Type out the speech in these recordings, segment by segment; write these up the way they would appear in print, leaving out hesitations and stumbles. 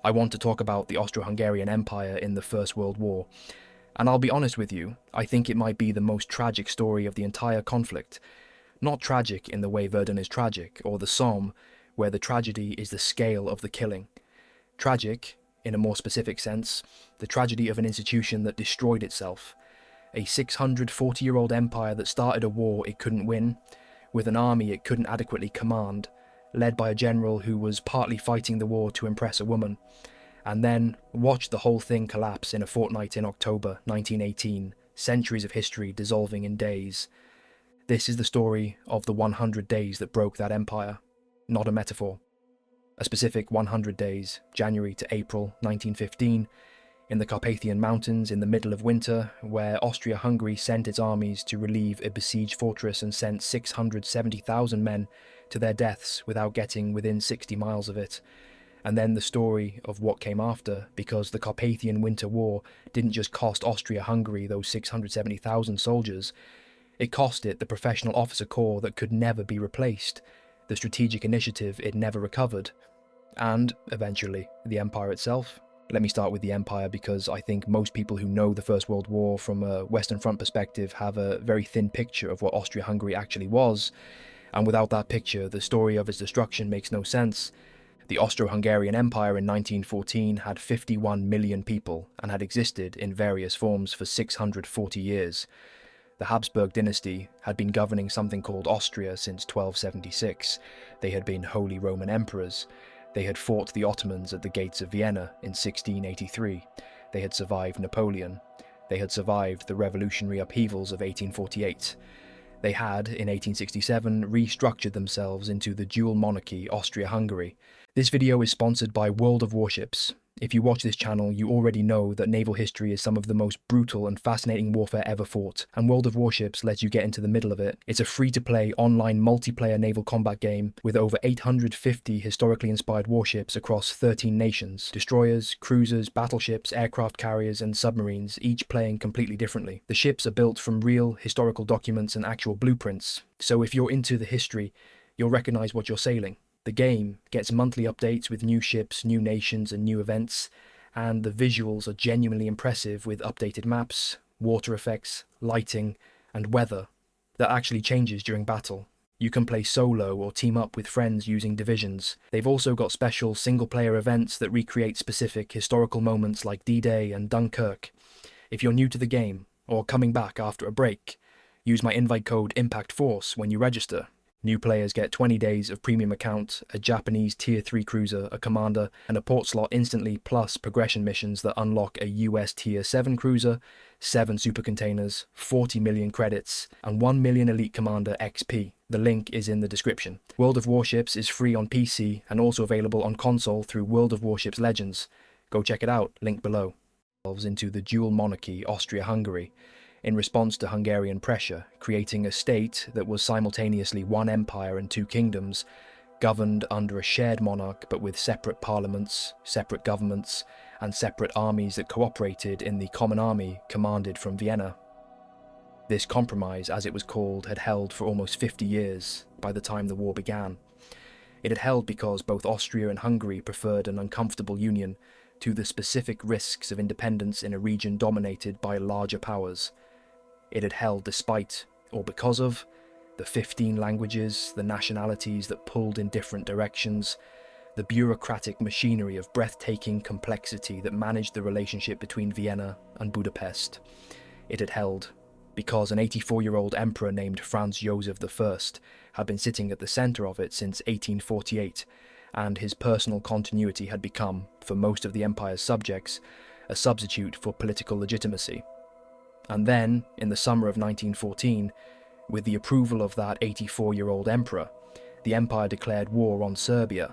I want to talk about the Austro-Hungarian Empire in the First World War. And I'll be honest with you, I think it might be the most tragic story of the entire conflict. Not tragic in the way Verdun is tragic, or the Somme, where the tragedy is the scale of the killing. Tragic, in a more specific sense, the tragedy of an institution that destroyed itself. A 640-year-old empire that started a war it couldn't win, with an army it couldn't adequately command, led by a general who was partly fighting the war to impress a woman, and then watched the whole thing collapse in a fortnight in October 1918, centuries of history dissolving in days. This is the story of the 100 days that broke that empire, not a metaphor. A specific 100 days, January to April 1915, in the Carpathian Mountains in the middle of winter, where Austria-Hungary sent its armies to relieve a besieged fortress and sent 670,000 men to their deaths without getting within 60 miles of it. And then the story of what came after, because the Carpathian Winter War didn't just cost Austria-Hungary those 670,000 soldiers, it cost it the professional officer corps that could never be replaced, the strategic initiative it never recovered, and, eventually, the empire itself. Let me start with the empire because I think most people who know the First World War from a Western Front perspective have a very thin picture of what Austria-Hungary actually was, and without that picture, the story of its destruction makes no sense. The Austro-Hungarian Empire in 1914 had 51 million people and had existed in various forms for 640 years. The Habsburg dynasty had been governing something called Austria since 1276. They had been Holy Roman Emperors. They had fought the Ottomans at the gates of Vienna in 1683. They had survived Napoleon. They had survived the revolutionary upheavals of 1848. They had, in 1867, restructured themselves into the dual monarchy Austria-Hungary. This video is sponsored by World of Warships. If you watch this channel, you already know that naval history is some of the most brutal and fascinating warfare ever fought, and World of Warships lets you get into the middle of it. It's a free-to-play, online, multiplayer naval combat game with over 850 historically inspired warships across 13 nations. Destroyers, cruisers, battleships, aircraft carriers, and submarines, each playing completely differently. The ships are built from real historical documents and actual blueprints, so if you're into the history, you'll recognize what you're sailing. The game gets monthly updates with new ships, new nations, and new events, and the visuals are genuinely impressive with updated maps, water effects, lighting, and weather that actually changes during battle. You can play solo or team up with friends using divisions. They've also got special single-player events that recreate specific historical moments like D-Day and Dunkirk. If you're new to the game, or coming back after a break, use my invite code IMPACTFORCE when you register. New players get 20 days of premium account, a Japanese Tier 3 cruiser, a commander, and a port slot instantly, plus progression missions that unlock a US Tier 7 cruiser, 7 super containers, 40 million credits, and 1 million Elite Commander XP. The link is in the description. World of Warships is free on PC and also available on console through World of Warships Legends. Go check it out, link below. Into the dual monarchy Austria-Hungary, in response to Hungarian pressure, creating a state that was simultaneously one empire and two kingdoms, governed under a shared monarch but with separate parliaments, separate governments, and separate armies that cooperated in the common army commanded from Vienna. This compromise, as it was called, had held for almost 50 years by the time the war began. It had held because both Austria and Hungary preferred an uncomfortable union to the specific risks of independence in a region dominated by larger powers. It had held despite, or because of, the 15 languages, the nationalities that pulled in different directions, the bureaucratic machinery of breathtaking complexity that managed the relationship between Vienna and Budapest. It had held because an 84-year-old emperor named Franz Joseph I had been sitting at the centre of it since 1848, and his personal continuity had become, for most of the empire's subjects, a substitute for political legitimacy. And then, in the summer of 1914, with the approval of that 84-year-old emperor, the empire declared war on Serbia,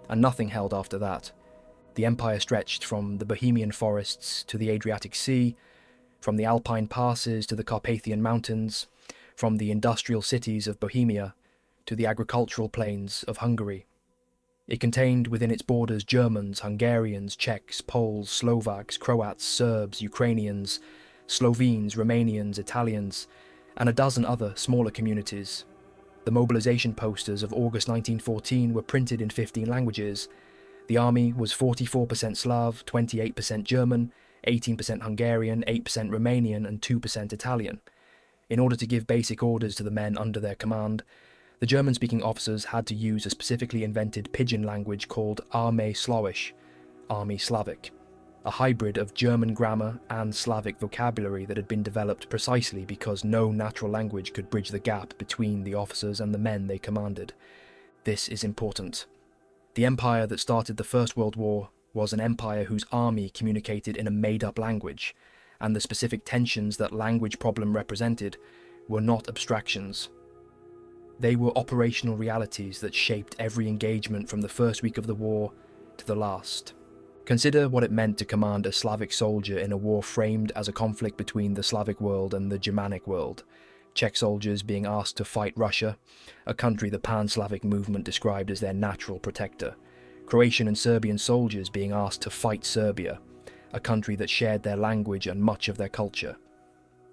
and nothing held after that. The empire stretched from the Bohemian forests to the Adriatic Sea, from the Alpine passes to the Carpathian Mountains, from the industrial cities of Bohemia to the agricultural plains of Hungary. It contained within its borders Germans, Hungarians, Czechs, Poles, Slovaks, Croats, Serbs, Ukrainians, Slovenes, Romanians, Italians, and a dozen other smaller communities. The mobilization posters of August 1914 were printed in 15 languages. The army was 44% Slav, 28% German, 18% Hungarian, 8% Romanian, and 2% Italian. In order to give basic orders to the men under their command, the German-speaking officers had to use a specifically invented pidgin language called Armee Slawisch, Army Slavic, a hybrid of German grammar and Slavic vocabulary that had been developed precisely because no natural language could bridge the gap between the officers and the men they commanded. This is important. The empire that started the First World War was an empire whose army communicated in a made-up language, and the specific tensions that language problem represented were not abstractions. They were operational realities that shaped every engagement from the first week of the war to the last. Consider what it meant to command a Slavic soldier in a war framed as a conflict between the Slavic world and the Germanic world. Czech soldiers being asked to fight Russia, a country the Pan-Slavic movement described as their natural protector. Croatian and Serbian soldiers being asked to fight Serbia, a country that shared their language and much of their culture.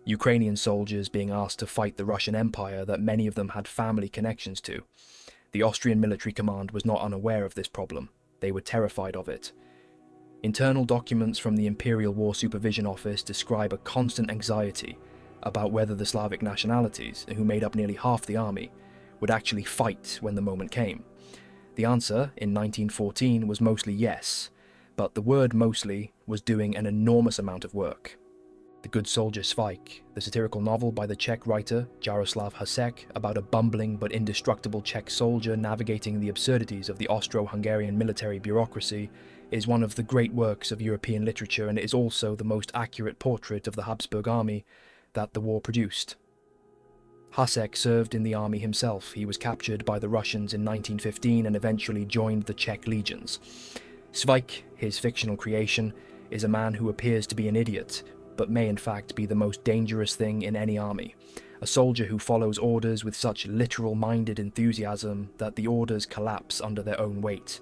Ukrainian soldiers being asked to fight the Russian Empire that many of them had family connections to. The Austrian military command was not unaware of this problem. They were terrified of it. Internal documents from the Imperial War Supervision Office describe a constant anxiety about whether the Slavic nationalities, who made up nearly half the army, would actually fight when the moment came. The answer, in 1914, was mostly yes, but the word mostly was doing an enormous amount of work. The Good Soldier Svike, the satirical novel by the Czech writer Jaroslav Hasek about a bumbling but indestructible Czech soldier navigating the absurdities of the Austro-Hungarian military bureaucracy, is one of the great works of European literature, and it is also the most accurate portrait of the Habsburg army that the war produced. Hasek served in the army himself. He was captured by the Russians in 1915 and eventually joined the Czech legions. Svike, his fictional creation, is a man who appears to be an idiot, but may in fact be the most dangerous thing in any army. A soldier who follows orders with such literal-minded enthusiasm that the orders collapse under their own weight.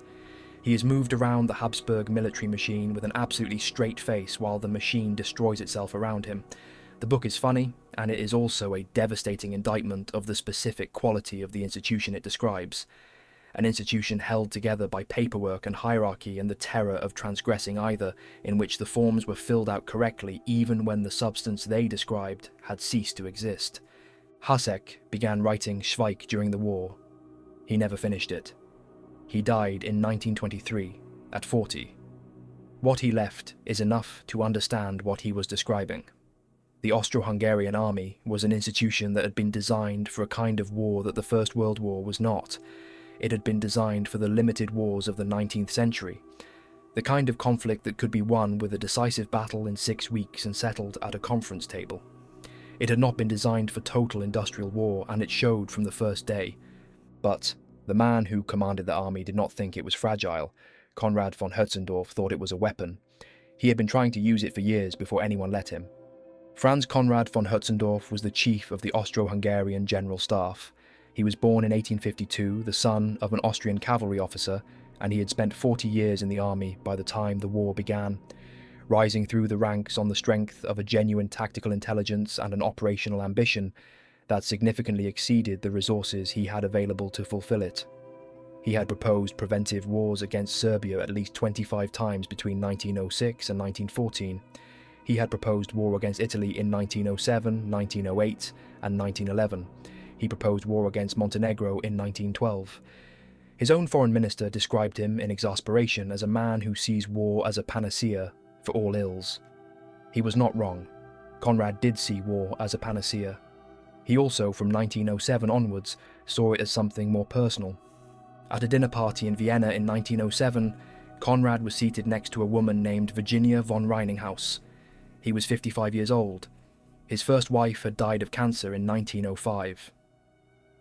He is moved around the Habsburg military machine with an absolutely straight face while the machine destroys itself around him. The book is funny, and it is also a devastating indictment of the specific quality of the institution it describes. An institution held together by paperwork and hierarchy and the terror of transgressing either, in which the forms were filled out correctly even when the substance they described had ceased to exist. Hasek began writing Schweik during the war. He never finished it. He died in 1923, at 40. What he left is enough to understand what he was describing. The Austro-Hungarian army was an institution that had been designed for a kind of war that the First World War was not. It had been designed for the limited wars of the 19th century, the kind of conflict that could be won with a decisive battle in 6 weeks and settled at a conference table. It had not been designed for total industrial war, and it showed from the first day. But the man who commanded the army did not think it was fragile. Konrad von Hötzendorf thought it was a weapon. He had been trying to use it for years before anyone let him. Franz Konrad von Hötzendorf was the chief of the Austro-Hungarian General Staff. He was born in 1852, the son of an Austrian cavalry officer, and he had spent 40 years in the army by the time the war began, rising through the ranks on the strength of a genuine tactical intelligence and an operational ambition that significantly exceeded the resources he had available to fulfill it. He had proposed preventive wars against Serbia at least 25 times between 1906 and 1914. He had proposed war against Italy in 1907, 1908, and 1911. He proposed war against Montenegro in 1912. His own foreign minister described him in exasperation as a man who sees war as a panacea for all ills. He was not wrong. Konrad did see war as a panacea. He also, from 1907 onwards, saw it as something more personal. At a dinner party in Vienna in 1907, Konrad was seated next to a woman named Virginia von Reininghaus. He was 55 years old. His first wife had died of cancer in 1905.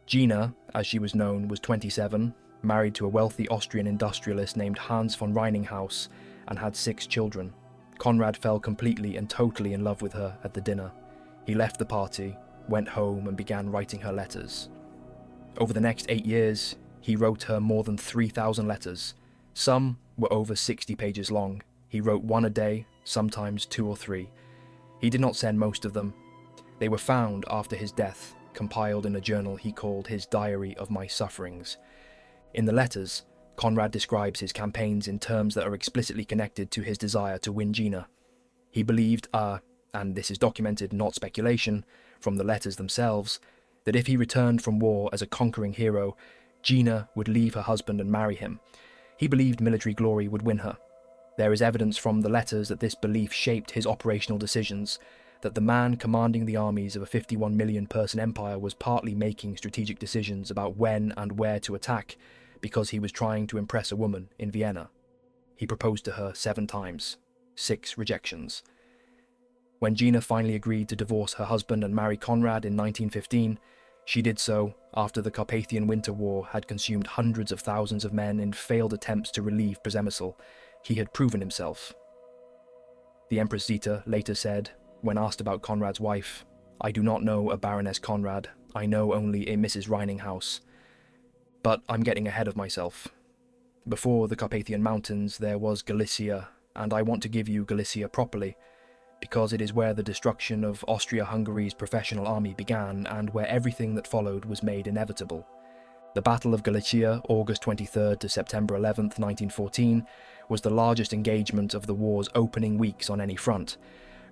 Gina, as she was known, was 27, married to a wealthy Austrian industrialist named Hans von Reininghaus, and had 6 children. Konrad fell completely and totally in love with her at the dinner. He left the party, went home, and began writing her letters. Over the next 8 years, he wrote her more than 3,000 letters. Some were over 60 pages long. He wrote 1 a day, sometimes 2 or 3. He did not send most of them. They were found after his death, compiled in a journal he called his Diary of My Sufferings. In the letters, Conrad describes his campaigns in terms that are explicitly connected to his desire to win Gina. He believed, and this is documented, not speculation, from the letters themselves, that if he returned from war as a conquering hero, Gina would leave her husband and marry him. He believed military glory would win her. There is evidence from the letters that this belief shaped his operational decisions, that the man commanding the armies of a 51 million person empire was partly making strategic decisions about when and where to attack because he was trying to impress a woman in Vienna. He proposed to her 7 times, 6 rejections. When Gina finally agreed to divorce her husband and marry Conrad in 1915, she did so after the Carpathian Winter War had consumed hundreds of thousands of men in failed attempts to relieve Przemysl. He had proven himself. The Empress Zita later said, when asked about Conrad's wife, "I do not know a Baroness Conrad, I know only a Mrs. Reininghaus. But I'm getting ahead of myself. Before the Carpathian Mountains there was Galicia, and I want to give you Galicia properly, because it is where the destruction of Austria-Hungary's professional army began and where everything that followed was made inevitable. The Battle of Galicia, August 23rd to September 11th, 1914, was the largest engagement of the war's opening weeks on any front.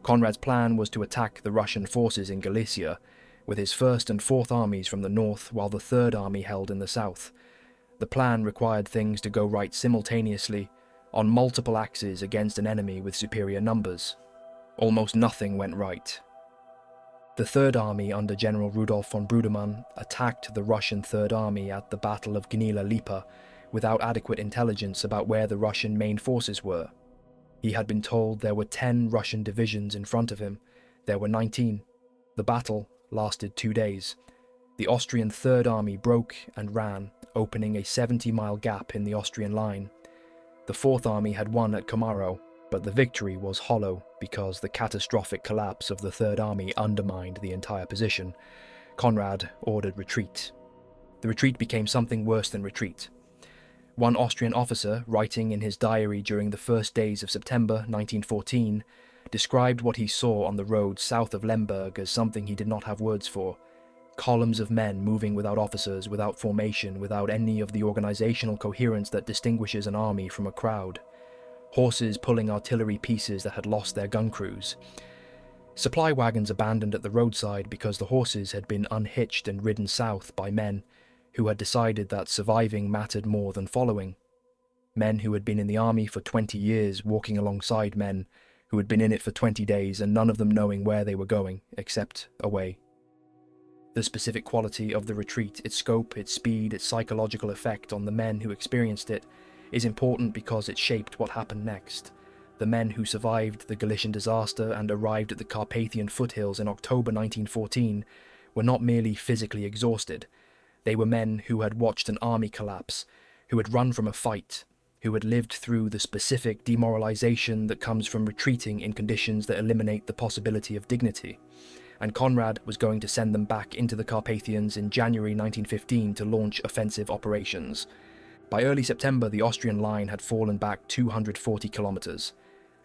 Conrad's plan was to attack the Russian forces in Galicia, with his 1st and 4th armies from the north while the 3rd Army held in the south. The plan required things to go right simultaneously, on multiple axes against an enemy with superior numbers. Almost nothing went right. The 3rd Army under General Rudolf von Brudemann attacked the Russian 3rd Army at the Battle of Gnila Lipa without adequate intelligence about where the Russian main forces were. He had been told there were 10 Russian divisions in front of him. There were 19. The battle lasted 2 days. The Austrian 3rd Army broke and ran, opening a 70-mile gap in the Austrian line. The 4th Army had won at Komarów, but the victory was hollow because the catastrophic collapse of the 3rd Army undermined the entire position. Conrad ordered retreat. The retreat became something worse than retreat. One Austrian officer, writing in his diary during the first days of September 1914, described what he saw on the road south of Lemberg as something he did not have words for. Columns of men moving without officers, without formation, without any of the organizational coherence that distinguishes an army from a crowd. Horses pulling artillery pieces that had lost their gun crews. Supply wagons abandoned at the roadside because the horses had been unhitched and ridden south by men who had decided that surviving mattered more than following. Men who had been in the army for 20 years walking alongside men who had been in it for 20 days and none of them knowing where they were going, except away. The specific quality of the retreat, its scope, its speed, its psychological effect on the men who experienced it, is important because it shaped what happened next. The men who survived the Galician disaster and arrived at the Carpathian foothills in October 1914 were not merely physically exhausted. They were men who had watched an army collapse, who had run from a fight, who had lived through the specific demoralization that comes from retreating in conditions that eliminate the possibility of dignity. And Conrad was going to send them back into the Carpathians in January 1915 to launch offensive operations. By early September, the Austrian line had fallen back 240 kilometers.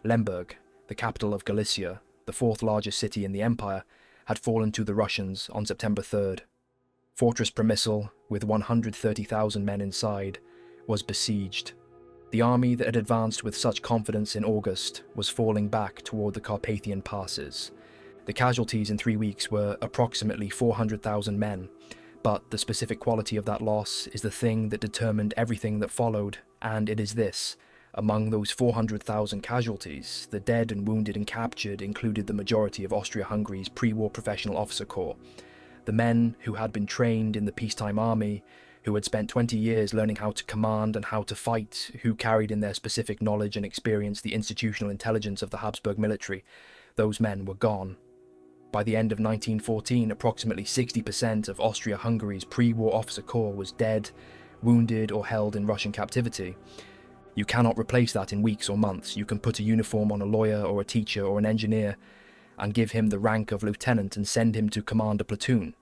Lemberg, the capital of Galicia, the 4th largest city in the empire, had fallen to the Russians on September 3rd. Fortress Przemysl, with 130,000 men inside, was besieged. The army that had advanced with such confidence in August was falling back toward the Carpathian passes. The casualties in 3 weeks were approximately 400,000 men, but the specific quality of that loss is the thing that determined everything that followed, and it is this. Among those 400,000 casualties, the dead and wounded and captured included the majority of Austria-Hungary's pre-war professional officer corps. The men who had been trained in the peacetime army, who had spent 20 years learning how to command and how to fight, who carried in their specific knowledge and experience the institutional intelligence of the Habsburg military, those men were gone. By the end of 1914, approximately 60% of Austria-Hungary's pre-war officer corps was dead, wounded or held in Russian captivity. You cannot replace that in weeks or months. You can put a uniform on a lawyer or a teacher or an engineer and give him the rank of lieutenant and send him to command a platoon.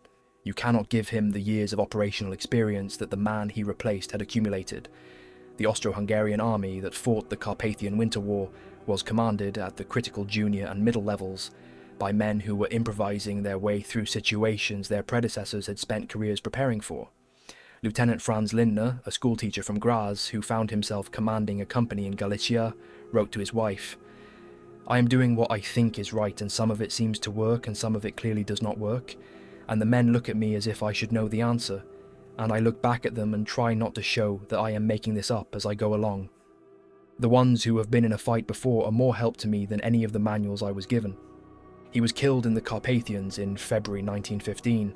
You cannot give him the years of operational experience that the man he replaced had accumulated. The Austro-Hungarian army that fought the Carpathian Winter War was commanded at the critical junior and middle levels by men who were improvising their way through situations their predecessors had spent careers preparing for. Lieutenant Franz Lindner, a schoolteacher from Graz who found himself commanding a company in Galicia, wrote to his wife, "I am doing what I think is right, and some of it seems to work and some of it clearly does not work, and the men look at me as if I should know the answer, and I look back at them and try not to show that I am making this up as I go along. The ones who have been in a fight before are more help to me than any of the manuals I was given." He was killed in the Carpathians in February 1915.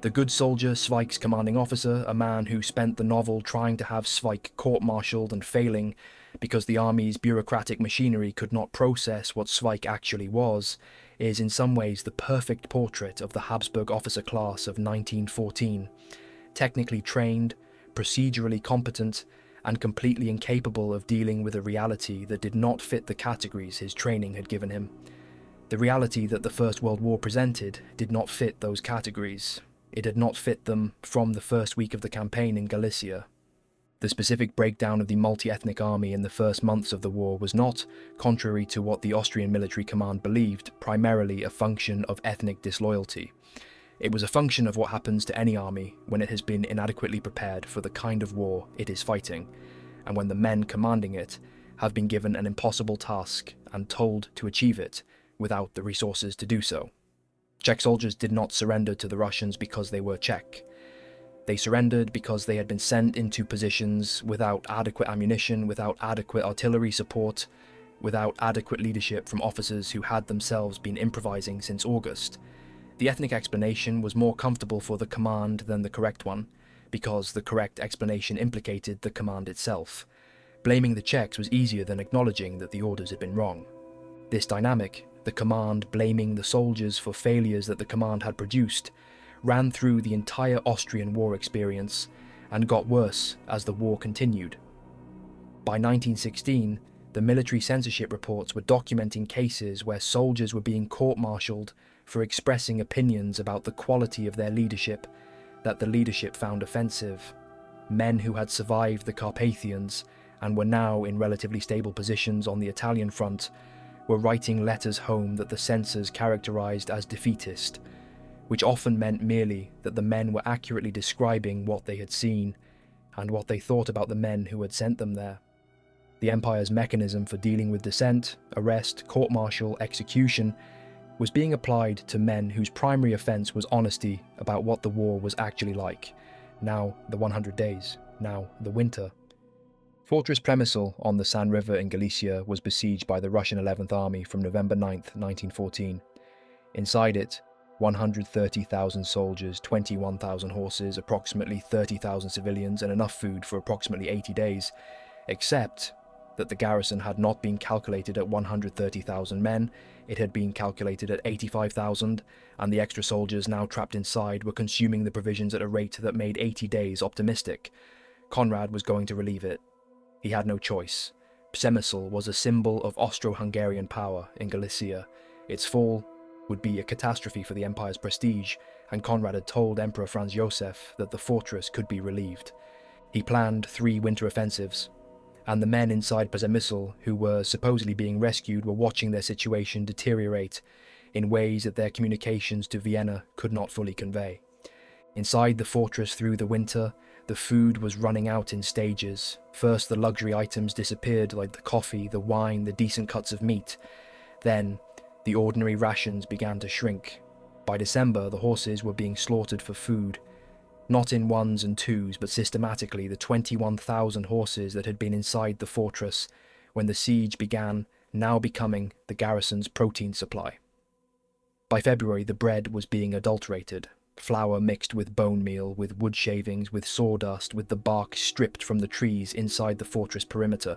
The good soldier, Zweig's commanding officer, a man who spent the novel trying to have Zweig court-martialed and failing because the army's bureaucratic machinery could not process what Zweig actually was, is in some ways the perfect portrait of the Habsburg officer class of 1914, technically trained, procedurally competent, and completely incapable of dealing with a reality that did not fit the categories his training had given him. The reality that the First World War presented did not fit those categories. It had not fit them from the first week of the campaign in Galicia. The specific breakdown of the multi-ethnic army in the first months of the war was not, contrary to what the Austrian military command believed, primarily a function of ethnic disloyalty. It was a function of what happens to any army when it has been inadequately prepared for the kind of war it is fighting, and when the men commanding it have been given an impossible task and told to achieve it without the resources to do so. Czech soldiers did not surrender to the Russians because they were Czech. They surrendered because they had been sent into positions without adequate ammunition, without adequate artillery support, without adequate leadership from officers who had themselves been improvising since August. The ethnic explanation was more comfortable for the command than the correct one, because the correct explanation implicated the command itself. Blaming the Czechs was easier than acknowledging that the orders had been wrong. This dynamic, the command blaming the soldiers for failures that the command had produced, ran through the entire Austrian war experience and got worse as the war continued. By 1916, the military censorship reports were documenting cases where soldiers were being court-martialed for expressing opinions about the quality of their leadership that the leadership found offensive. Men who had survived the Carpathians and were now in relatively stable positions on the Italian front were writing letters home that the censors characterized as defeatist, which often meant merely that the men were accurately describing what they had seen and what they thought about the men who had sent them there. The Empire's mechanism for dealing with dissent, arrest, court-martial, execution was being applied to men whose primary offence was honesty about what the war was actually like. Now the 100 days, now the winter. Fortress Przemysl on the San River in Galicia was besieged by the Russian 11th Army from November 9, 1914. Inside it, 130,000 soldiers, 21,000 horses, approximately 30,000 civilians, and enough food for approximately 80 days, except that the garrison had not been calculated at 130,000 men, it had been calculated at 85,000, and the extra soldiers now trapped inside were consuming the provisions at a rate that made 80 days optimistic. Conrad was going to relieve it. He had no choice. Przemysl was a symbol of Austro-Hungarian power in Galicia. Its fall would be a catastrophe for the Empire's prestige, and Conrad had told Emperor Franz Joseph that the fortress could be relieved. He planned 3 winter offensives, and the men inside Przemysl who were supposedly being rescued were watching their situation deteriorate in ways that their communications to Vienna could not fully convey. Inside the fortress through the winter, the food was running out in stages. First the luxury items disappeared, like the coffee, the wine, the decent cuts of meat. Then the ordinary rations began to shrink. By December, the horses were being slaughtered for food. Not in ones and twos, but systematically, the 21,000 horses that had been inside the fortress when the siege began, now becoming the garrison's protein supply. By February, the bread was being adulterated. Flour mixed with bone meal, with wood shavings, with sawdust, with the bark stripped from the trees inside the fortress perimeter.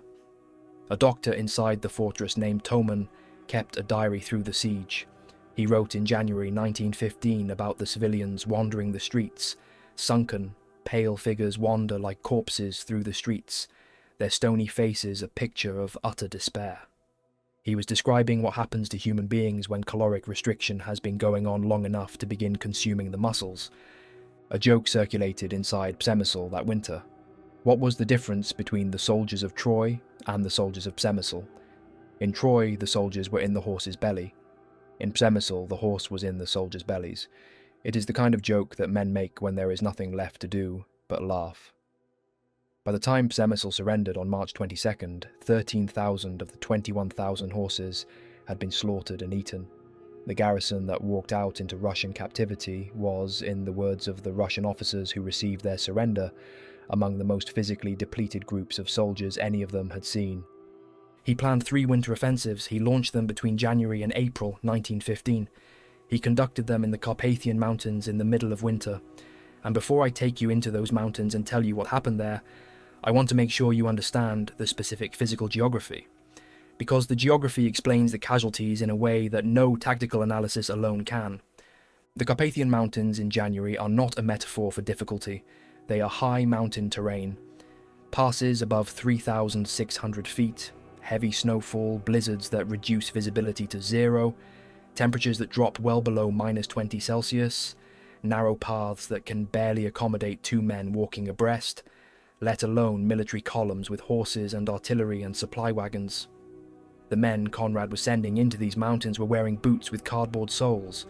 A doctor inside the fortress named Thoman kept a diary through the siege. He wrote in January 1915 about the civilians wandering the streets. Sunken, pale figures wander like corpses through the streets, their stony faces a picture of utter despair. He was describing what happens to human beings when caloric restriction has been going on long enough to begin consuming the muscles. A joke circulated inside Przemysl that winter. What was the difference between the soldiers of Troy and the soldiers of Przemysl? In Troy, the soldiers were in the horse's belly. In Przemysl, the horse was in the soldiers' bellies. It is the kind of joke that men make when there is nothing left to do, but laugh. By the time Przemysl surrendered on March 22nd, 13,000 of the 21,000 horses had been slaughtered and eaten. The garrison that walked out into Russian captivity was, in the words of the Russian officers who received their surrender, among the most physically depleted groups of soldiers any of them had seen. He planned 3 winter offensives. He launched them between January and April 1915. He conducted them in the Carpathian Mountains in the middle of winter. And before I take you into those mountains and tell you what happened there, I want to make sure you understand the specific physical geography. Because the geography explains the casualties in a way that no tactical analysis alone can. The Carpathian Mountains in January are not a metaphor for difficulty. They are high mountain terrain. Passes above 3,600 feet, heavy snowfall, blizzards that reduce visibility to 0, temperatures that drop well below -20 Celsius, narrow paths that can barely accommodate 2 men walking abreast, let alone military columns with horses and artillery and supply wagons. The men Conrad was sending into these mountains were wearing boots with cardboard soles,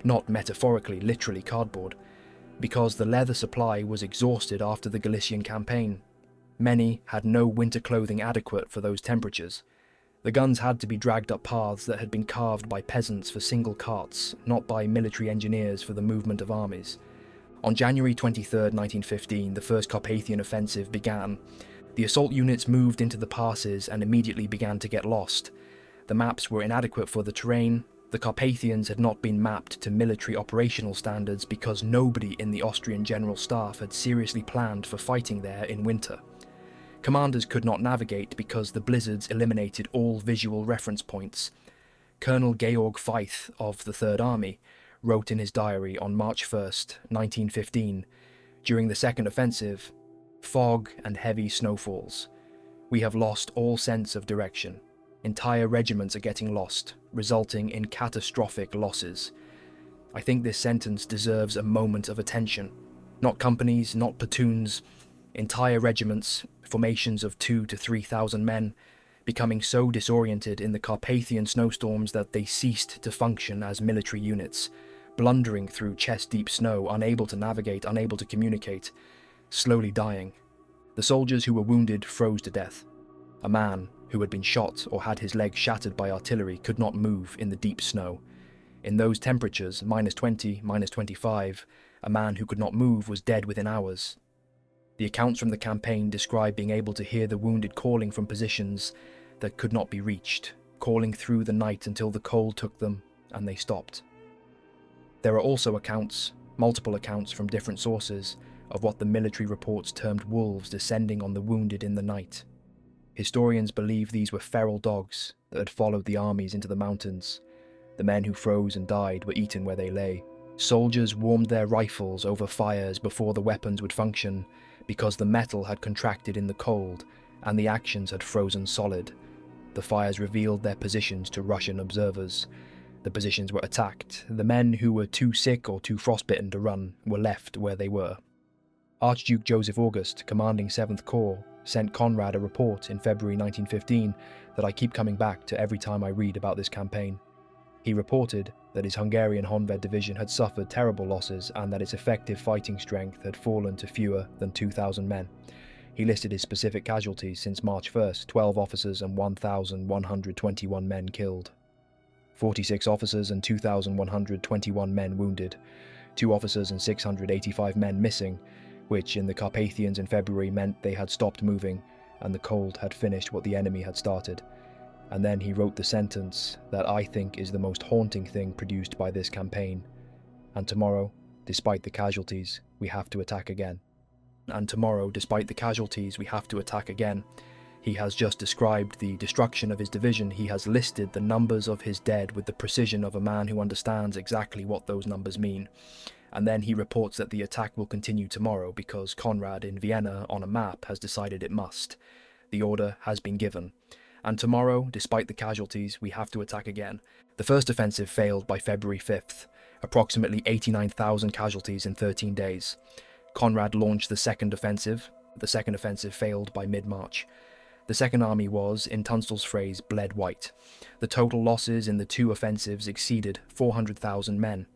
not metaphorically, literally cardboard, because the leather supply was exhausted after the Galician campaign. Many had no winter clothing adequate for those temperatures. The guns had to be dragged up paths that had been carved by peasants for single carts, not by military engineers for the movement of armies. On January 23, 1915, the First Carpathian Offensive began. The assault units moved into the passes and immediately began to get lost. The maps were inadequate for the terrain. The Carpathians had not been mapped to military operational standards because nobody in the Austrian General Staff had seriously planned for fighting there in winter. Commanders could not navigate because the blizzards eliminated all visual reference points. Colonel Georg Feith of the Third Army wrote in his diary on March 1st, 1915, during the second offensive, "Fog and heavy snowfalls. We have lost all sense of direction. Entire regiments are getting lost, resulting in catastrophic losses." I think this sentence deserves a moment of attention. Not companies, not platoons, entire regiments, formations of 2,000 to 3,000 men, becoming so disoriented in the Carpathian snowstorms that they ceased to function as military units, blundering through chest-deep snow, unable to navigate, unable to communicate, slowly dying. The soldiers who were wounded froze to death. A man who had been shot or had his leg shattered by artillery could not move in the deep snow. In those temperatures, -20, -25, a man who could not move was dead within hours. The accounts from the campaign describe being able to hear the wounded calling from positions that could not be reached, calling through the night until the cold took them and they stopped. There are also accounts, multiple accounts from different sources, of what the military reports termed wolves descending on the wounded in the night. Historians believe these were feral dogs that had followed the armies into the mountains. The men who froze and died were eaten where they lay. Soldiers warmed their rifles over fires before the weapons would function, because the metal had contracted in the cold and the actions had frozen solid. The fires revealed their positions to Russian observers. The positions were attacked. The men who were too sick or too frostbitten to run were left where they were. Archduke Joseph August, commanding 7th Corps, sent Conrad a report in February 1915 that I keep coming back to every time I read about this campaign. He reported that his Hungarian Honved division had suffered terrible losses and that its effective fighting strength had fallen to fewer than 2,000 men. He listed his specific casualties since March 1st, 12 officers and 1,121 men killed. 46 officers and 2,121 men wounded, 2 officers and 685 men missing, which in the Carpathians in February meant they had stopped moving and the cold had finished what the enemy had started. And then he wrote the sentence that I think is the most haunting thing produced by this campaign. And tomorrow, despite the casualties, we have to attack again. And tomorrow, despite the casualties, we have to attack again. He has just described the destruction of his division. He has listed the numbers of his dead with the precision of a man who understands exactly what those numbers mean. And then he reports that the attack will continue tomorrow because Conrad in Vienna on a map has decided it must. The order has been given. And tomorrow, despite the casualties, we have to attack again. The first offensive failed by February 5th, approximately 89,000 casualties in 13 days. Conrad launched the second offensive. The second offensive failed by mid-March. The Second Army was, in Tunstall's phrase, bled white. The total losses in the 2 offensives exceeded 400,000 men.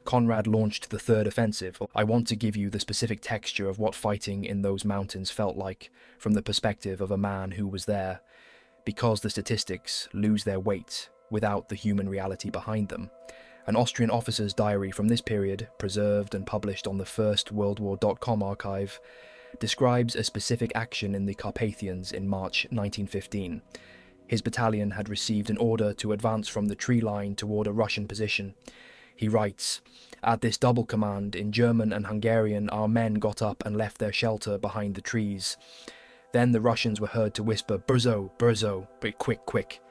Conrad launched the third offensive. I want to give you the specific texture of what fighting in those mountains felt like from the perspective of a man who was there, because the statistics lose their weight without the human reality behind them. An Austrian officer's diary from this period, preserved and published on the firstworldwar.com archive, describes a specific action in the Carpathians in March 1915. His battalion had received an order to advance from the tree line toward a Russian position. He writes, "At this double command in German and Hungarian, our men got up and left their shelter behind the trees. Then the Russians were heard to whisper, 'Burzo, Burzo, but quick, quick.'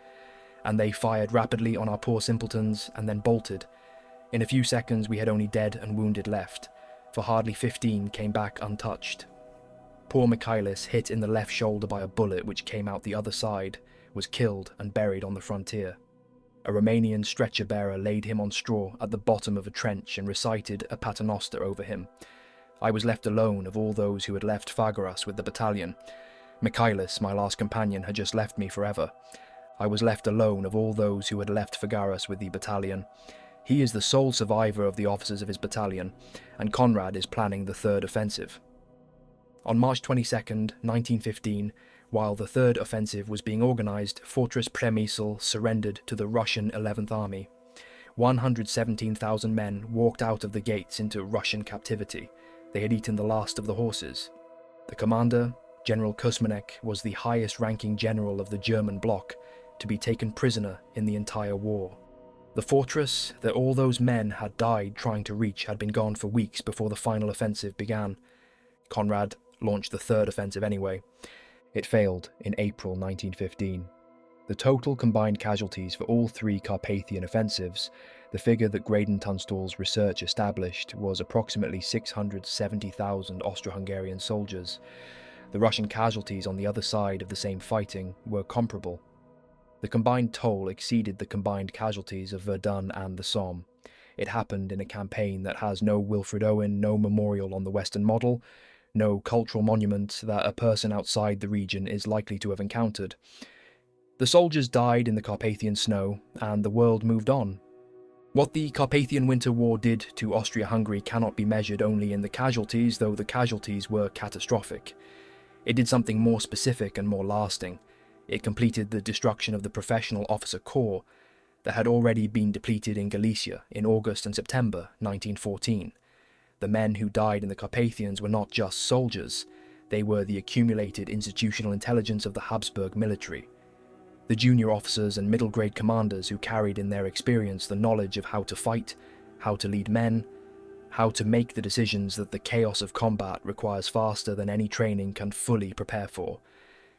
And they fired rapidly on our poor simpletons and then bolted. In a few seconds we had only dead and wounded left, for hardly 15 came back untouched. Poor Michaelis, hit in the left shoulder by a bullet which came out the other side, was killed and buried on the frontier. A Romanian stretcher-bearer laid him on straw at the bottom of a trench and recited a paternoster over him. I was left alone of all those who had left Fagaras with the battalion. Michaelis, my last companion, had just left me forever. I was left alone of all those who had left Fagaras with the battalion. He is the sole survivor of the officers of his battalion, and Conrad is planning the third offensive." On March 22, 1915, while the third offensive was being organised, Fortress Przemysl surrendered to the Russian 11th Army. 117,000 men walked out of the gates into Russian captivity. They had eaten the last of the horses. The commander, General Kusmanek, was the highest-ranking general of the German bloc, to be taken prisoner in the entire war. The fortress that all those men had died trying to reach had been gone for weeks before the final offensive began. Conrad launched the third offensive anyway. It failed in April 1915. The total combined casualties for all three Carpathian offensives, the figure that Graydon Tunstall's research established, was approximately 670,000 Austro-Hungarian soldiers. The Russian casualties on the other side of the same fighting were comparable. The combined toll exceeded the combined casualties of Verdun and the Somme. It happened in a campaign that has no Wilfred Owen, no memorial on the Western model, no cultural monument that a person outside the region is likely to have encountered. The soldiers died in the Carpathian snow, and the world moved on. What the Carpathian Winter War did to Austria-Hungary cannot be measured only in the casualties, though the casualties were catastrophic. It did something more specific and more lasting. It completed the destruction of the professional officer corps that had already been depleted in Galicia in August and September 1914. The men who died in the Carpathians were not just soldiers, they were the accumulated institutional intelligence of the Habsburg military. The junior officers and middle-grade commanders who carried in their experience the knowledge of how to fight, how to lead men, how to make the decisions that the chaos of combat requires faster than any training can fully prepare for.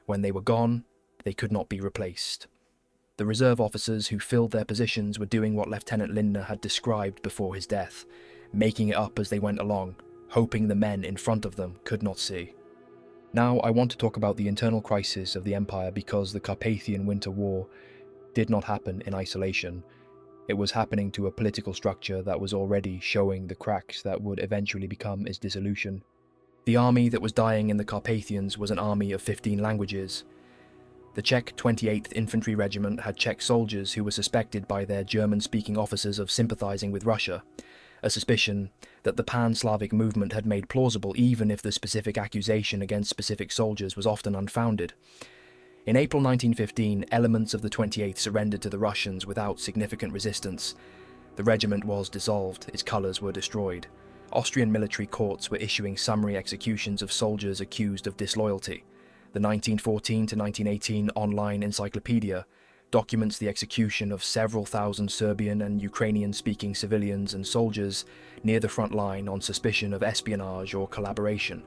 When they were gone, they could not be replaced. The reserve officers who filled their positions were doing what Lieutenant Lindner had described before his death, making it up as they went along, hoping the men in front of them could not see. Now I want to talk about the internal crisis of the empire, because the Carpathian Winter War did not happen in isolation. It was happening to a political structure that was already showing the cracks that would eventually become its dissolution. The army that was dying in the Carpathians was an army of 15 languages. The Czech 28th Infantry Regiment had Czech soldiers who were suspected by their German-speaking officers of sympathizing with Russia, a suspicion that the Pan-Slavic movement had made plausible even if the specific accusation against specific soldiers was often unfounded. In April 1915, elements of the 28th surrendered to the Russians without significant resistance. The regiment was dissolved, its colours were destroyed. Austrian military courts were issuing summary executions of soldiers accused of disloyalty. The 1914 to 1918 online encyclopedia documents the execution of several thousand Serbian and Ukrainian-speaking civilians and soldiers near the front line on suspicion of espionage or collaboration.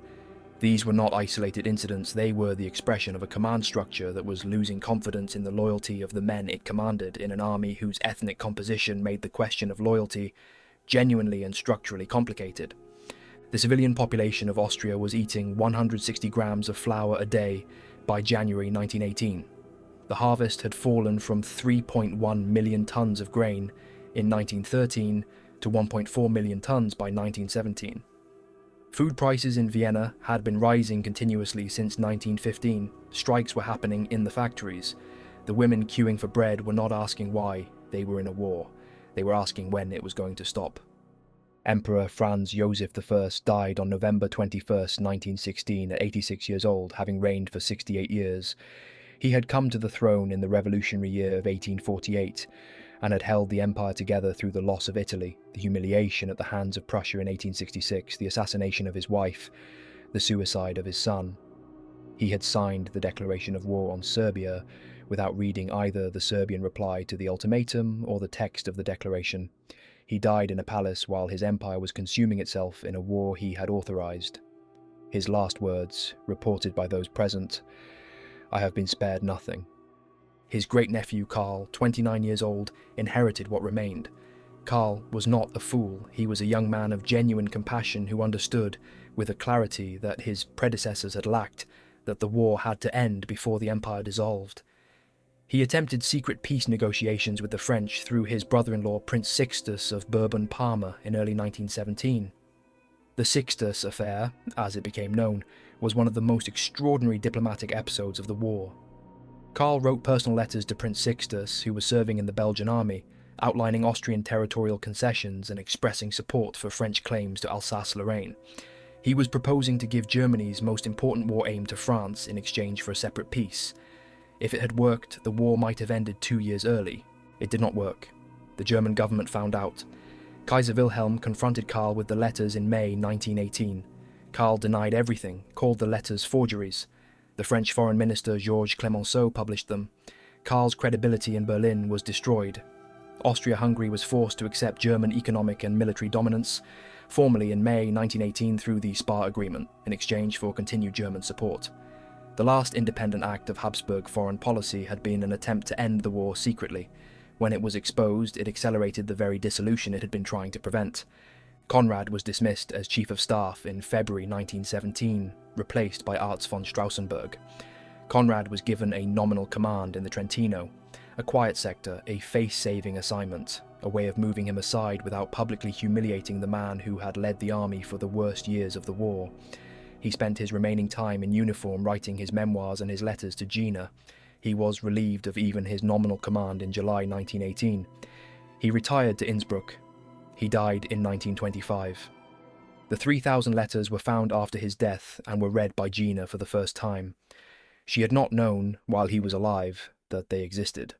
These were not isolated incidents, they were the expression of a command structure that was losing confidence in the loyalty of the men it commanded in an army whose ethnic composition made the question of loyalty genuinely and structurally complicated. The civilian population of Austria was eating 160 grams of flour a day by January 1918. The harvest had fallen from 3.1 million tons of grain in 1913 to 1.4 million tons by 1917. Food prices in Vienna had been rising continuously since 1915. Strikes were happening in the factories. The women queuing for bread were not asking why they were in a war. They were asking when it was going to stop. Emperor Franz Joseph I died on November 21st, 1916, at 86 years old, having reigned for 68 years. He had come to the throne in the revolutionary year of 1848 and had held the empire together through the loss of Italy, the humiliation at the hands of Prussia in 1866, the assassination of his wife, the suicide of his son. He had signed the declaration of war on Serbia without reading either the Serbian reply to the ultimatum or the text of the declaration. He died in a palace while his empire was consuming itself in a war he had authorized. His last words, reported by those present, "I have been spared nothing." His great-nephew Karl, 29 years old, inherited what remained. Karl was not a fool. He was a young man of genuine compassion who understood, with a clarity that his predecessors had lacked, that the war had to end before the empire dissolved. He attempted secret peace negotiations with the French through his brother-in-law Prince Sixtus of Bourbon-Parma in early 1917. The Sixtus affair, as it became known, was one of the most extraordinary diplomatic episodes of the war. Karl wrote personal letters to Prince Sixtus, who was serving in the Belgian army, outlining Austrian territorial concessions and expressing support for French claims to Alsace-Lorraine. He was proposing to give Germany's most important war aim to France in exchange for a separate peace. If it had worked, the war might have ended 2 years early. It did not work. The German government found out. Kaiser Wilhelm confronted Karl with the letters in May 1918. Karl denied everything, called the letters forgeries. The French Foreign Minister Georges Clemenceau published them. Karl's credibility in Berlin was destroyed. Austria-Hungary was forced to accept German economic and military dominance, formally in May 1918 through the Spa Agreement, in exchange for continued German support. The last independent act of Habsburg foreign policy had been an attempt to end the war secretly. When it was exposed, it accelerated the very dissolution it had been trying to prevent. Conrad was dismissed as Chief of Staff in February 1917, replaced by Arz von Strausenberg. Conrad was given a nominal command in the Trentino, a quiet sector, a face-saving assignment, a way of moving him aside without publicly humiliating the man who had led the army for the worst years of the war. He spent his remaining time in uniform writing his memoirs and his letters to Gina. He was relieved of even his nominal command in July 1918. He retired to Innsbruck. He died in 1925. The 3,000 letters were found after his death and were read by Gina for the first time. She had not known, while he was alive, that they existed.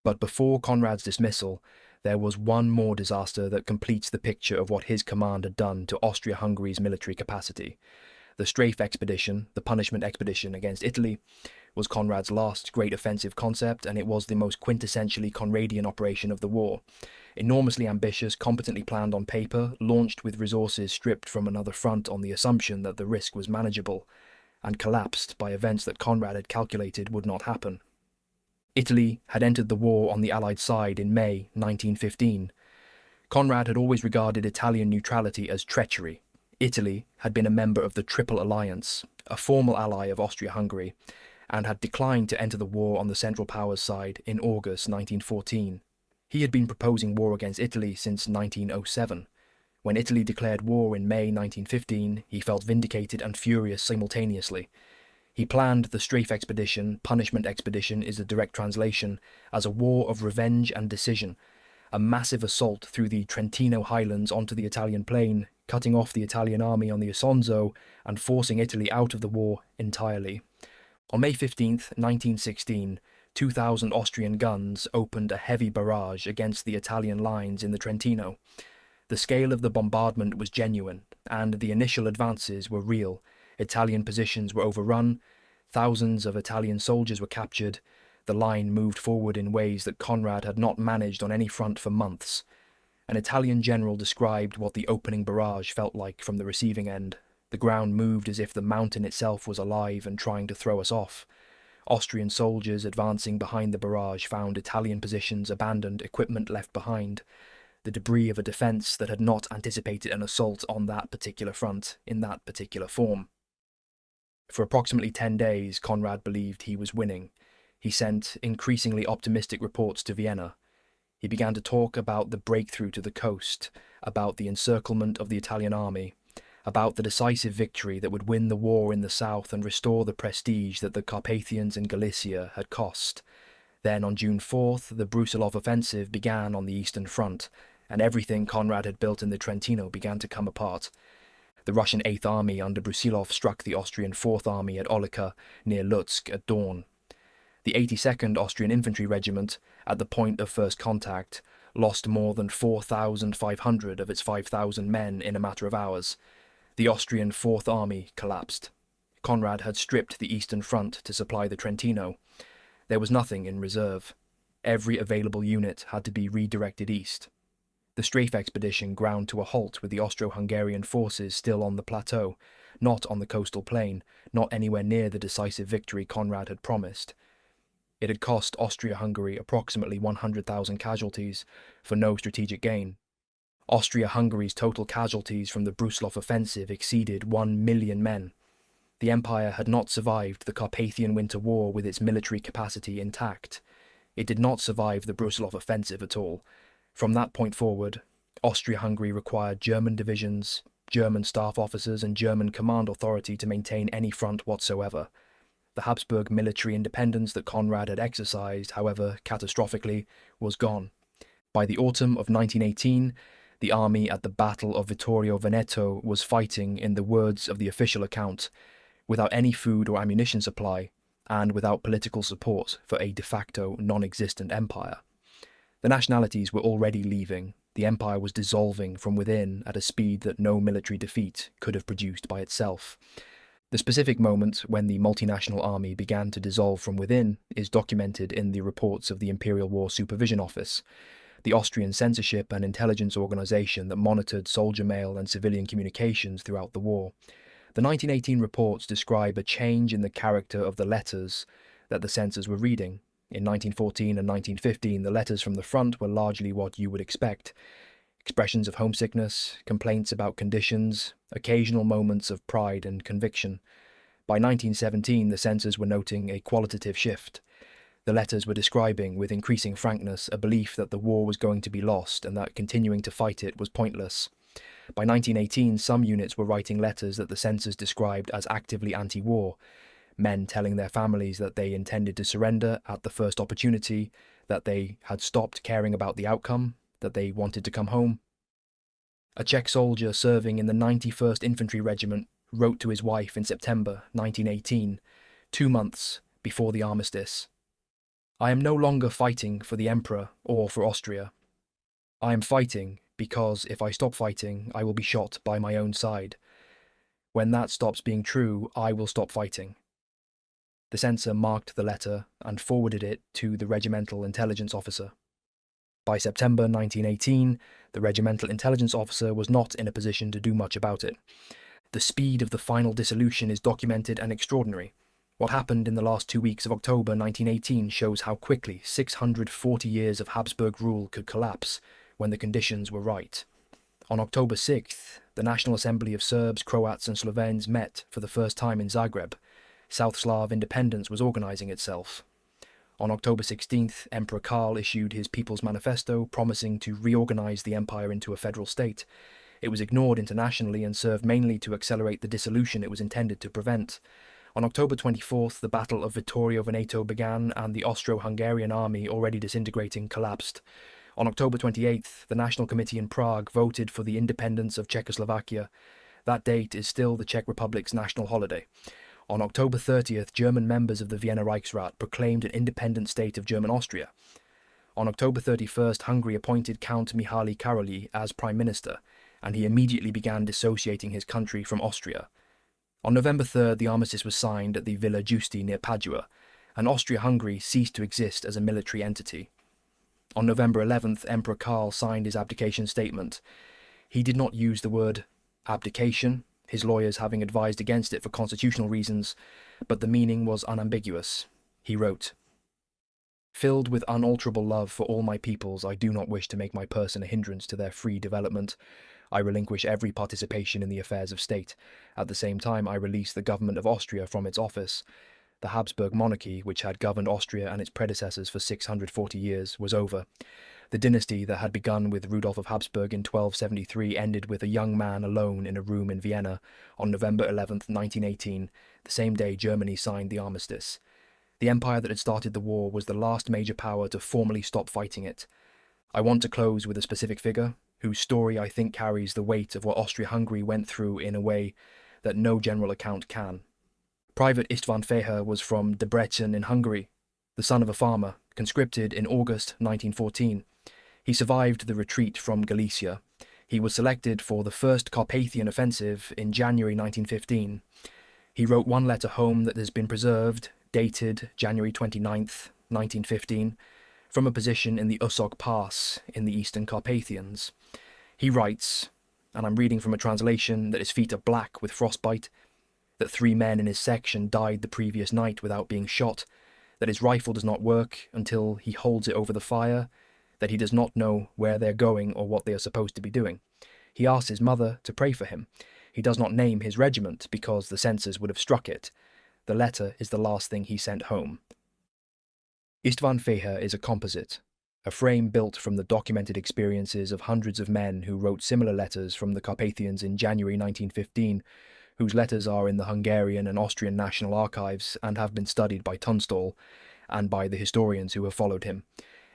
But before Conrad's dismissal, there was one more disaster that completes the picture of what his command had done to Austria-Hungary's military capacity. The Strafe Expedition, the punishment expedition against Italy, was Conrad's last great offensive concept, and it was the most quintessentially Conradian operation of the war. Enormously ambitious, competently planned on paper, launched with resources stripped from another front on the assumption that the risk was manageable, and collapsed by events that Conrad had calculated would not happen. Italy had entered the war on the Allied side in May 1915. Conrad had always regarded Italian neutrality as treachery. Italy had been a member of the Triple Alliance, a formal ally of Austria-Hungary, and had declined to enter the war on the Central Powers side in August 1914. He had been proposing war against Italy since 1907. When Italy declared war in May 1915, he felt vindicated and furious simultaneously. He planned the Strafe Expedition, punishment expedition is the direct translation, as a war of revenge and decision, a massive assault through the Trentino highlands onto the Italian plain, cutting off the Italian army on the Isonzo and forcing Italy out of the war entirely. On May 15, 1916, 2,000 Austrian guns opened a heavy barrage against the Italian lines in the Trentino. The scale of the bombardment was genuine, and the initial advances were real. Italian positions were overrun, thousands of Italian soldiers were captured. The line moved forward in ways that Conrad had not managed on any front for months. An Italian general described what the opening barrage felt like from the receiving end. The ground moved as if the mountain itself was alive and trying to throw us off. Austrian soldiers advancing behind the barrage found Italian positions abandoned, equipment left behind, the debris of a defence that had not anticipated an assault on that particular front, in that particular form. For approximately 10 days, Conrad believed he was winning. He sent increasingly optimistic reports to Vienna. He began to talk about the breakthrough to the coast, about the encirclement of the Italian army, about the decisive victory that would win the war in the south and restore the prestige that the Carpathians in Galicia had cost. Then on June 4th, the Brusilov offensive began on the Eastern Front, and everything Conrad had built in the Trentino began to come apart. The Russian 8th Army under Brusilov struck the Austrian 4th Army at Olica, near Lutsk, at dawn. The 82nd Austrian Infantry Regiment, at the point of first contact, lost more than 4,500 of its 5,000 men in a matter of hours. The Austrian 4th Army collapsed. Conrad had stripped the eastern front to supply the Trentino. There was nothing in reserve. Every available unit had to be redirected east. The strafe expedition ground to a halt with the Austro-Hungarian forces still on the plateau, not on the coastal plain, not anywhere near the decisive victory Conrad had promised. It had cost Austria-Hungary approximately 100,000 casualties for no strategic gain. Austria-Hungary's total casualties from the Brusilov offensive exceeded 1 million men. The Empire had not survived the Carpathian Winter War with its military capacity intact. It did not survive the Brusilov offensive at all. From that point forward, Austria-Hungary required German divisions, German staff officers and German command authority to maintain any front whatsoever. The Habsburg military independence that Conrad had exercised, however catastrophically, was gone. By the autumn of 1918, the army at the Battle of Vittorio Veneto was fighting, in the words of the official account, without any food or ammunition supply, and without political support for a de facto non-existent empire. The nationalities were already leaving. The empire was dissolving from within at a speed that no military defeat could have produced by itself. The specific moment when the multinational army began to dissolve from within is documented in the reports of the Imperial War Supervision Office, the Austrian censorship and intelligence organization that monitored soldier mail and civilian communications throughout the war. The 1918 reports describe a change in the character of the letters that the censors were reading. In 1914 and 1915, the letters from the front were largely what you would expect. Expressions of homesickness, complaints about conditions, occasional moments of pride and conviction. By 1917, the censors were noting a qualitative shift. The letters were describing, with increasing frankness, a belief that the war was going to be lost and that continuing to fight it was pointless. By 1918, some units were writing letters that the censors described as actively anti-war, men telling their families that they intended to surrender at the first opportunity, that they had stopped caring about the outcome, that they wanted to come home. A Czech soldier serving in the 91st Infantry Regiment wrote to his wife in September 1918, 2 months before the armistice, "I am no longer fighting for the Emperor or for Austria. I am fighting because if I stop fighting, I will be shot by my own side. When that stops being true, I will stop fighting." The censor marked the letter and forwarded it to the regimental intelligence officer. By September 1918, the regimental intelligence officer was not in a position to do much about it. The speed of the final dissolution is documented and extraordinary. What happened in the last 2 weeks of October 1918 shows how quickly 640 years of Habsburg rule could collapse when the conditions were right. On October 6th, the National Assembly of Serbs, Croats and Slovenes met for the first time in Zagreb. South Slav independence was organizing itself. On October 16th, Emperor Karl issued his People's Manifesto promising to reorganize the empire into a federal state. It was ignored internationally and served mainly to accelerate the dissolution it was intended to prevent. On October 24th, the Battle of Vittorio Veneto began and the Austro-Hungarian army, already disintegrating, collapsed. On October 28th, the National Committee in Prague voted for the independence of Czechoslovakia. That date is still the Czech Republic's national holiday. On October 30th, German members of the Vienna Reichsrat proclaimed an independent state of German Austria. On October 31st, Hungary appointed Count Mihály Károly as Prime Minister, and he immediately began dissociating his country from Austria. On November 3rd, the armistice was signed at the Villa Giusti near Padua, and Austria-Hungary ceased to exist as a military entity. On November 11th, Emperor Karl signed his abdication statement. He did not use the word abdication, his lawyers having advised against it for constitutional reasons, but the meaning was unambiguous. He wrote, "Filled with unalterable love for all my peoples, I do not wish to make my person a hindrance to their free development. I relinquish every participation in the affairs of state. At the same time, I release the government of Austria from its office. The Habsburg monarchy, which had governed Austria and its predecessors for 640 years, was over. The dynasty that had begun with Rudolf of Habsburg in 1273 ended with a young man alone in a room in Vienna on November 11th, 1918, the same day Germany signed the armistice. The empire that had started the war was the last major power to formally stop fighting it. I want to close with a specific figure, whose story I think carries the weight of what Austria-Hungary went through in a way that no general account can. Private István Feher was from Debrecen in Hungary, the son of a farmer, conscripted in August 1914. He survived the retreat from Galicia. He was selected for the First Carpathian Offensive in January 1915. He wrote one letter home that has been preserved, dated January 29th, 1915, from a position in the Usok Pass in the Eastern Carpathians. He writes, and I'm reading from a translation, that his feet are black with frostbite, that 3 men in his section died the previous night without being shot, that his rifle does not work until he holds it over the fire, that he does not know where they're going or what they are supposed to be doing. He asks his mother to pray for him. He does not name his regiment because the censors would have struck it. The letter is the last thing he sent home. István Feher is a composite, a frame built from the documented experiences of hundreds of men who wrote similar letters from the Carpathians in January 1915, whose letters are in the Hungarian and Austrian national archives and have been studied by Tunstall and by the historians who have followed him.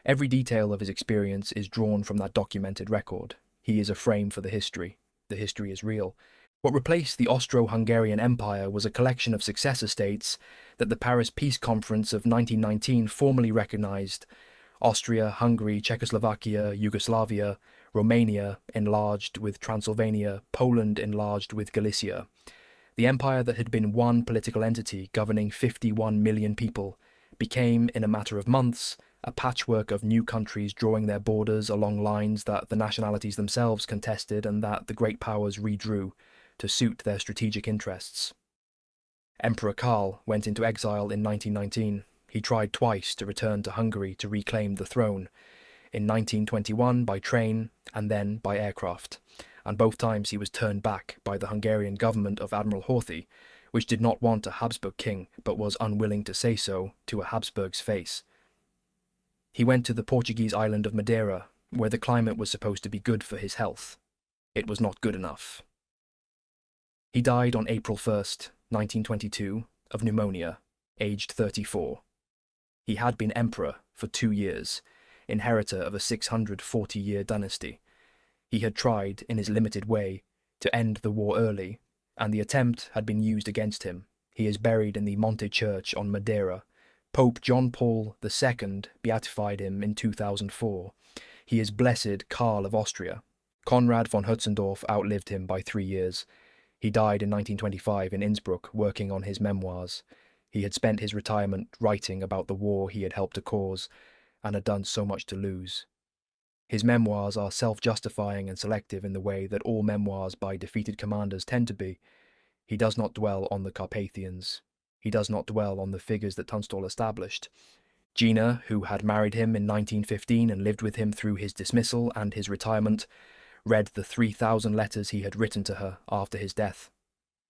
Every detail of his experience is drawn from that documented record. He is a frame for the history. The history is real. What replaced the Austro-Hungarian Empire was a collection of successor states that the Paris Peace Conference of 1919 formally recognized: Austria, Hungary, Czechoslovakia, Yugoslavia, Romania enlarged with Transylvania, Poland enlarged with Galicia. The empire that had been one political entity governing 51 million people became, in a matter of months, a patchwork of new countries drawing their borders along lines that the nationalities themselves contested and that the great powers redrew to suit their strategic interests. Emperor Karl went into exile in 1919. He tried twice to return to Hungary to reclaim the throne, in 1921 by train and then by aircraft, and both times he was turned back by the Hungarian government of Admiral Horthy, which did not want a Habsburg king but was unwilling to say so to a Habsburg's face. He went to the Portuguese island of Madeira, where the climate was supposed to be good for his health. It was not good enough. He died on April 1st, 1922, of pneumonia, aged 34. He had been emperor for 2 years, inheritor of a 640-year dynasty. He had tried, in his limited way, to end the war early, and the attempt had been used against him. He is buried in the Monte Church on Madeira. Pope John Paul II beatified him in 2004. He is Blessed Karl of Austria. Konrad von Hötzendorf outlived him by 3 years. He died in 1925 in Innsbruck working on his memoirs. He had spent his retirement writing about the war he had helped to cause, and had done so much to lose. His memoirs are self-justifying and selective in the way that all memoirs by defeated commanders tend to be. He does not dwell on the Carpathians. He does not dwell on the figures that Tunstall established. Gina, who had married him in 1915 and lived with him through his dismissal and his retirement, read the 3,000 letters he had written to her after his death.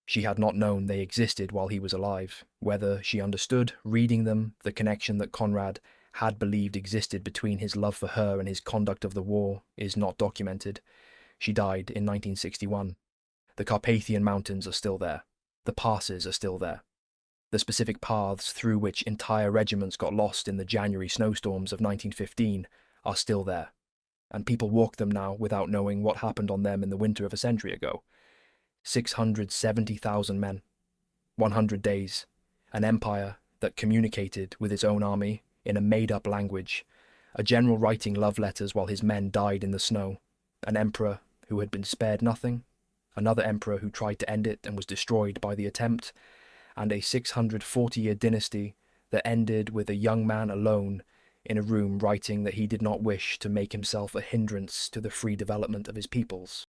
She had not known they existed while he was alive. Whether she understood, reading them, the connection that Konrad had believed existed between his love for her and his conduct of the war is not documented. She died in 1961. The Carpathian Mountains are still there. The passes are still there. The specific paths through which entire regiments got lost in the January snowstorms of 1915 are still there, and people walk them now without knowing what happened on them in the winter of a century ago. 670,000 men, 100 days, an empire that communicated with its own army in a made-up language, a general writing love letters while his men died in the snow, an emperor who had been spared nothing, another emperor who tried to end it and was destroyed by the attempt, and a 640-year dynasty that ended with a young man alone in a room writing that he did not wish to make himself a hindrance to the free development of his peoples.